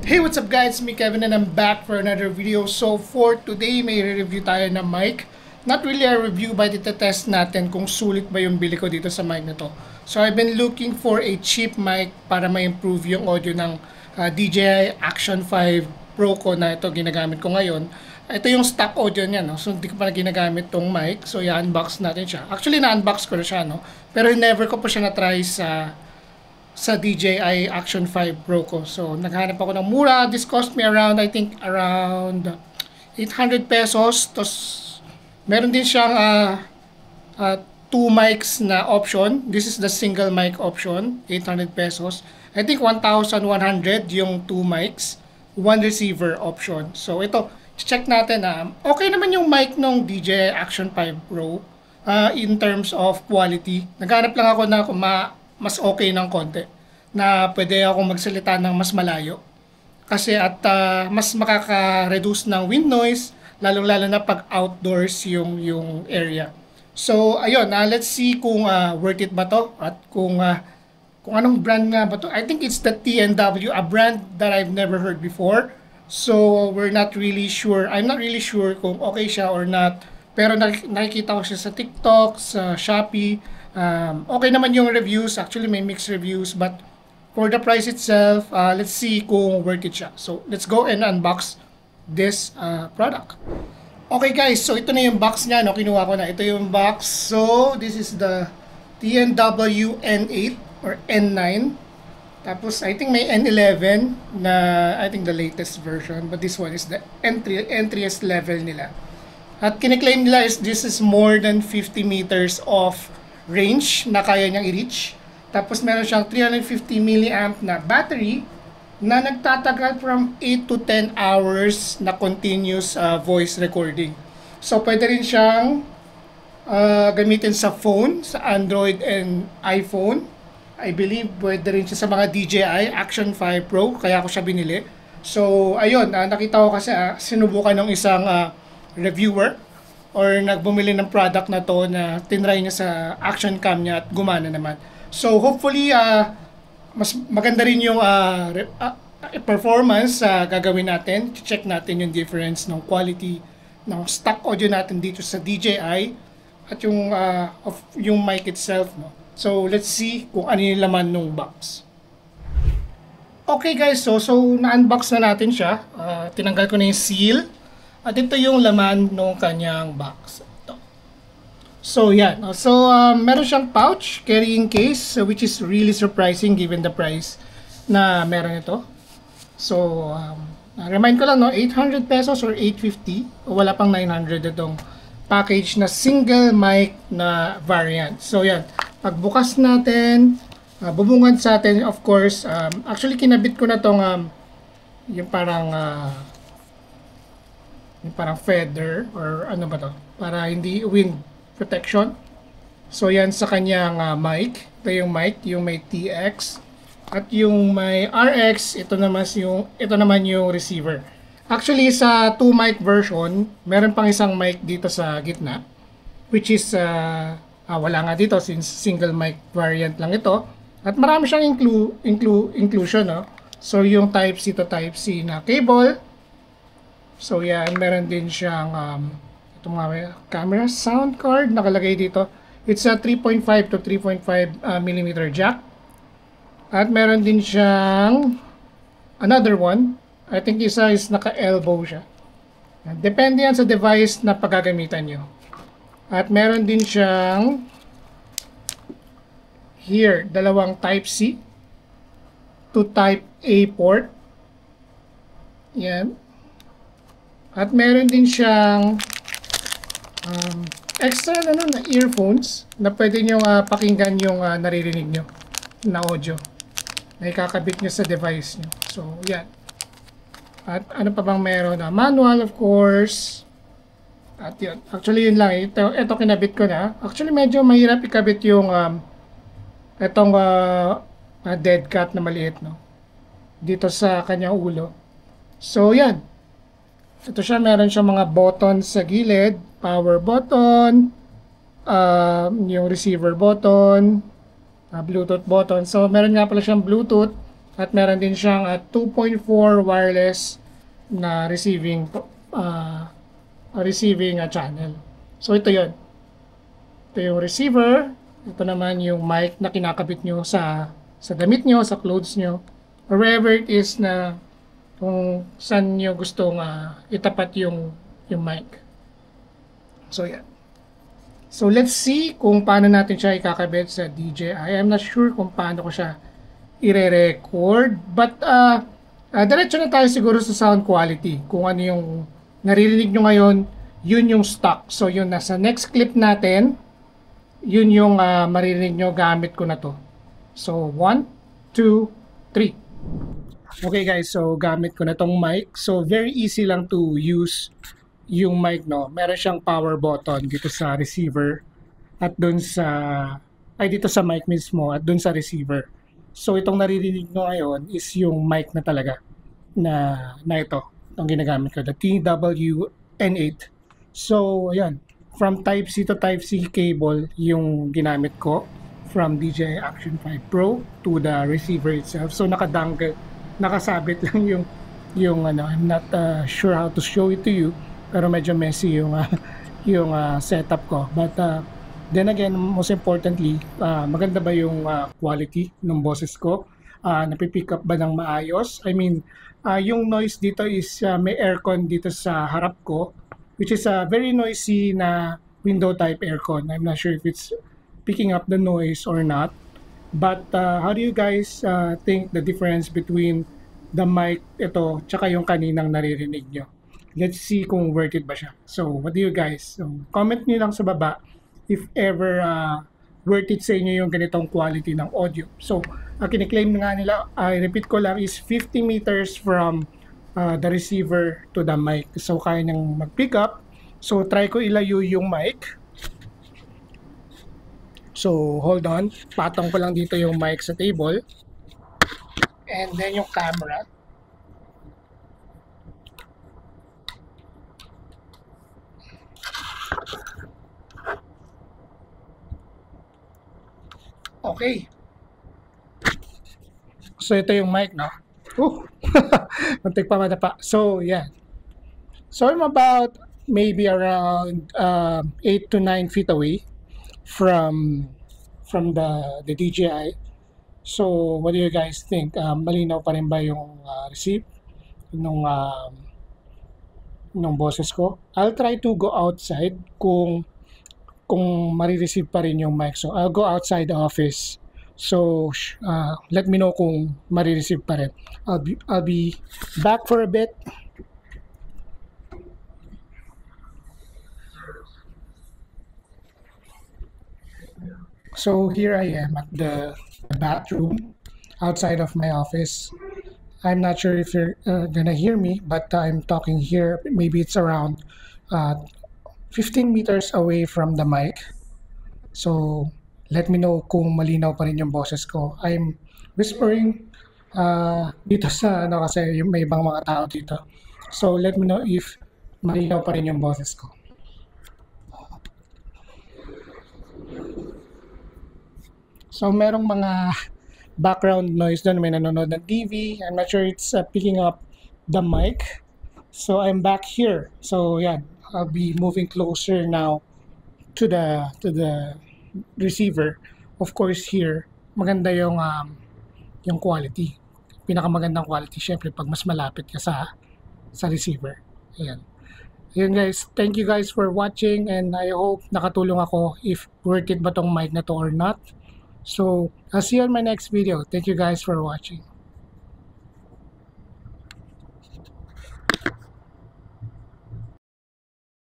Hey, what's up guys? Me Kevin and I'm back for another video. So for today, may review tayo ng mic. Not really a review but itetest natin kung sulit ba yung bili ko dito sa mic na to. So I've been looking for a cheap mic para ma-improve yung audio ng DJI Action 5 Pro ko na ito ginagamit ko ngayon. Ito yung stock audio niya, no? So hindi ko pa na ginagamit tong mic. So i-unbox natin siya. Actually na-unbox ko na siya, no? Pero never ko pa siya na-try sa DJI Action 5 Pro ko. So, naghanap ako ng mura. This cost me around, I think, around 800 pesos. Tapos, meron din siyang 2 mics na option. This is the single mic option, 800 pesos. I think 1,100 yung 2 mics, 1 receiver option. So, ito, check natin. Okay naman yung mic ng DJI Action 5 Pro in terms of quality. Naghanap lang ako na kung mas okay ng konti na pwede akong magsalita ng mas malayo kasi at mas makaka-reduce ng wind noise lalong-lalo na pag outdoors yung area. So ayun, let's see kung worth it ba to at kung anong brand nga ba to. I think it's the TNW, a brand that I've never heard before. So we're not really sure. I'm not really sure kung okay siya or not. Pero nakikita ko siya sa TikTok, sa Shopee. Okay naman yung reviews. Actually, may mixed reviews. But for the price itself, let's see kung worth it siya. So, let's go and unbox this product. Okay guys, so ito na yung box niya. No? Kinuha ko na. Ito yung box. So, this is the TNW N8 or N9. Tapos, I think may N11 na, I think the latest version. But this one is the entryest level nila. At kiniklaim nila is this is more than 50 meters of range na kaya niyang i-reach. Tapos meron siyang 350 milliamp na battery na nagtatagal from 8 to 10 hours na continuous voice recording. So pwede rin siyang gamitin sa phone, sa Android and iPhone. I believe pwede rin siya sa mga DJI Action 5 Pro, kaya ako siya binili. So ayun, nakita ko kasi sinubukan ng isang reviewer or nagbumili ng product na to na tinry niya sa action cam niya at gumana naman. So hopefully mas maganda rin yung performance gagawin natin. Check natin yung difference ng quality ng stock audio natin dito sa DJI at yung mic itself, no. So let's see kung ano yung laman ng box. Okay guys, so na-unbox na natin siya. Tinanggal ko na yung seal. At ito yung laman ng kanyang box. Ito. So, yan. So, meron siyang pouch, carrying case, which is really surprising given the price na meron ito. So, remind ko lang, no, 800 pesos or 850. Wala pang 900 itong package na single mic na variant. So, yan. Pagbukas natin, bubungad sa atin, of course, actually, kinabit ko na itong yung parang feather or ano ba to para hindi wind protection. So yan sa kanyang mic. Ito yung mic, yung may TX at yung may RX. Ito naman yung receiver. Actually sa 2 mic version, meron pang isang mic dito sa gitna, which is wala nga dito since single mic variant lang ito. At marami siyang inclusion, no? So yung Type-C to Type-C na cable. So yan, meron din siyang itong mga camera sound card nakalagay dito. It's a 3.5 to 3.5 mm jack. At meron din siyang another one. I think isa is naka-elbow siya. Depende yan sa device na paggagamitan nyo. At meron din siyang here, dalawang Type-C to Type-A port. Yan. At meron din siyang extra na earphones na pwede nyo pakinggan yung naririnig nyo na audio na ikakabit nyo sa device nyo. So, yan. At ano pa bang meron? Manual, of course. At yun. Actually, yun lang. Ito kinabit ko na. Actually, medyo mahirap ikabit yung itong dead cat na maliit, no? Dito sa kanyang ulo. So, yan. Ito siya, meron siya mga buttons sa gilid, power button, yung receiver button, Bluetooth button. So, meron nga pala siyang Bluetooth At meron din siyang 2.4 wireless na receiving channel. So ito 'yon. Ito yung receiver. Ito naman yung mic na kinakabit nyo sa damit nyo, sa clothes nyo, or wherever it is na kung saan nyo gustong itapat yung mic. So yeah. So let's see kung paano natin siya ikakabit sa DJI. I'm not sure kung paano ko siya ire-record, but diretso na tayo siguro sa sound quality. Kung ano yung naririnig nyo ngayon, yun yung stock. So yun, nasa next clip natin, yun yung maririnig nyo gamit ko na to. So 1, 2, 3. Okay guys, so gamit ko na tong mic. So very easy lang to use yung mic, no. Meron siyang power button dito sa receiver at dun sa dito sa mic mismo at dun sa receiver. So itong naririnig nyo ngayon is yung mic na talaga na ito, itong ginagamit ko, the TWN8. So ayan, from Type-C to Type-C cable yung ginamit ko from DJI Action 5 Pro to the receiver itself. So nakasabit lang yung I'm not sure how to show it to you, pero medyo messy yung setup ko. But then again, most importantly, maganda ba yung quality ng boses ko? Napipick up ba ng maayos? I mean, yung noise dito is may aircon dito sa harap ko, which is a very noisy na window type aircon. I'm not sure if it's picking up the noise or not. But how do you guys think the difference between the mic ito tsaka yung kaninang naririnig nyo? Let's see kung worth it ba siya. So what do you guys? So, comment nyo lang sa baba if ever worth it sa inyo yung ganitong quality ng audio. So kiniklaim nga nila, I repeat ko lang, is 50 meters from the receiver to the mic. So kaya niyang mag-pick up. So try ko ilayo yung mic. So hold on, patong ko lang dito yung mic sa table. And then yung camera. Okay. So ito yung mic, no? Muntik pa madapa. So yeah. So I'm about maybe around 8 to 9 feet away from the DJI. So what do you guys think? Malinaw pa rin ba yung receive nung boses ko? I'll try to go outside kung marireceive pa rin yung mic. So I'll go outside the office. So let me know kung marireceive pa rin. I'll be back for a bit. So here I am at the bathroom outside of my office. I'm not sure if you're gonna hear me, but I'm talking here. Maybe it's around 15 meters away from the mic. So let me know kung malinaw pa rin yung boses ko. I'm whispering dito sa kasi yung may ibang mga tao dito. So let me know if malinaw pa rin yung boses ko. So merong mga background noise doon, may nanonood ng TV. I'm not sure it's picking up the mic. So I'm back here. So yeah, I'll be moving closer now to the receiver. Of course here, maganda yung quality. Pinakamagandang quality syempre pag mas malapit ka sa receiver. Ayan. Ayan guys, thank you guys for watching and I hope nakatulong ako if worth it ba tong mic na to or not. So, I'll see you on my next video. Thank you guys for watching.